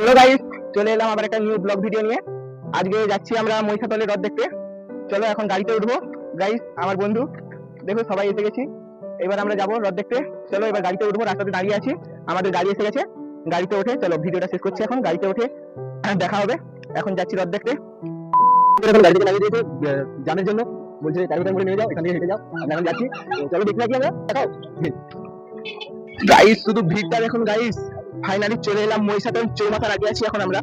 Hello guys, চলে এলাম আবার একটা নিউ ব্লগ ভিডিও নিয়ে। আজকে যাচ্ছি আমরা মহিষাতলের হ্রদ দেখতে। চলো এখন গাড়িতে উঠবো। গাইস, আমার বন্ধু দেখো সবাই এসে গেছি। এবার আমরা যাবো হ্রদ দেখতে। চলো এবার গাড়িতে উঠবো, রাস্তাতে দাঁড়িয়ে আছি, আমাদের গাড়ি এসে গেছে। গাড়িতে উঠে চলো ভিডিওটা শেষ করছি। এখন গাড়িতে উঠে দেখা হবে। এখন যাচ্ছি হ্রদ দেখতে। এখন গাড়ি থেকে নামিয়ে দিয়েছে জানের জন্য, বলছে গাড়িটা করে নিয়ে যাও, এখান থেকে হেঁটে যাও। আমরা এখন যাচ্ছি, তো চলো দেখি নাকি আমরা দেখাও। গাইস শুধু ভিড়টা দেখুন গাইস। ফাইনালি চলে এলাম মহিষাতল চৌমাথার আগে আছি এখন আমরা।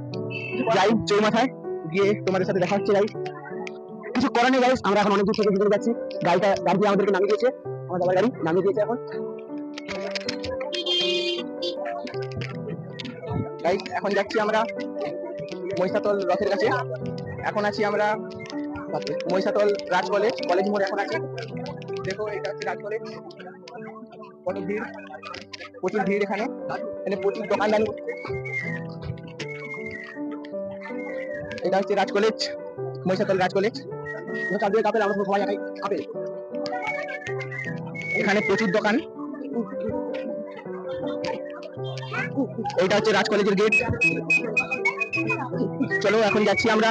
যাই চৌমাথায় গিয়ে তোমাদের সাথে দেখা হচ্ছে। গাইস কিছু করার নেই গাইস, আমরা এখন অনেক দূর থেকে ভিতরে যাচ্ছি। গাড়ি দিয়ে আমাদেরকে নামিয়ে দিয়েছে, আমার বাবার গাড়ি নামিয়ে দিয়েছে এখন। গাইস এখন যাচ্ছি আমরা মহিষাতল রথের কাছে। এখন আছি আমরা মহিষাতল রাজ কলেজ মোড় এখন আছি। দেখো এটা হচ্ছে রাজ কলেজ। কত ভিড়, প্রচুর ভিড় এখানে প্রচুর দোকানদানি। এটা হচ্ছে রাজ কলেজ, মহিষাতল রাজ কলেজ। আমরা সবাই খাবে, এখানে প্রচুর দোকান। এইটা হচ্ছে রাজ কলেজের গেট। চলো এখন যাচ্ছি আমরা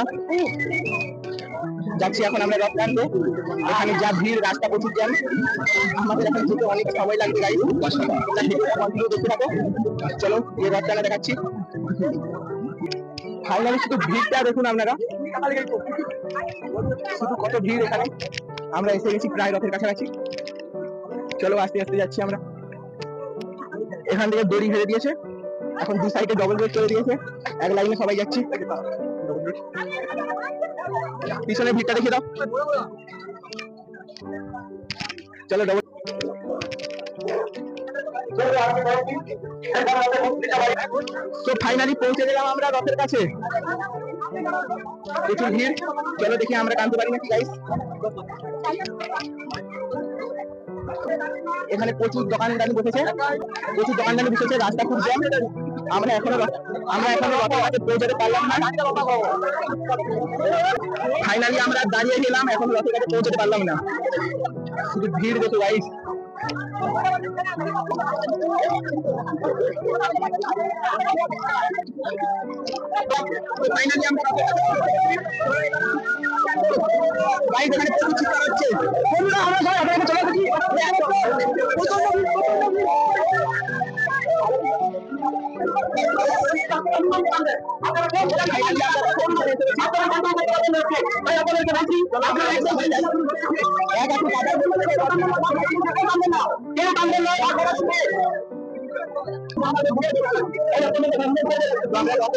রথ টানতে। এখানে যা ভিড়, রাস্তা প্রচুর জ্যাম। আমাদের এখন যেতে অনেক সময় লাগবে গাড়ি, দেখতে থাকো। চলো এই রথ টানা দেখাচ্ছি। ফাইনালি শুধু ভিড়টা দেখুন আপনারা, শুধু কত ভিড় এখানে। আমরা এসে গেছি প্রায় রথের কাছাকাছি। চলো আস্তে আস্তে যাচ্ছি আমরা। এখান থেকে দড়ি ঘিরে দিয়েছে, এখন দু সাইডে ডবল রোড করে দিয়েছে, এক লাইনে সবাই যাচ্ছি। পিছনে ভিড়টা দেখে দাও। চলো ডবল। তো ফাইনালি পৌঁছে গেলাম আমরা রথের কাছে। প্রচুর ভিড়, চলো দেখি আমরা টানতে পারি নাকি গাইস। এখানে প্রচুর দোকানদানি বসেছে, রাস্তা খুব জ্যাম। আমরা এখনো রথের কাছে পৌঁছাতে পারলাম না। ফাইনালি আমরা দাঁড়িয়ে গেলাম, এখন রথের কাছে পৌঁছাতে পারলাম না। শুধু ভিড় দেখো গাইস। ফাইনালি আমরা গাইস এখানে প্রচুর চিৎকার হচ্ছে। বন্ধুরা আমরা সবাই আপনাকে চলে এসেছি।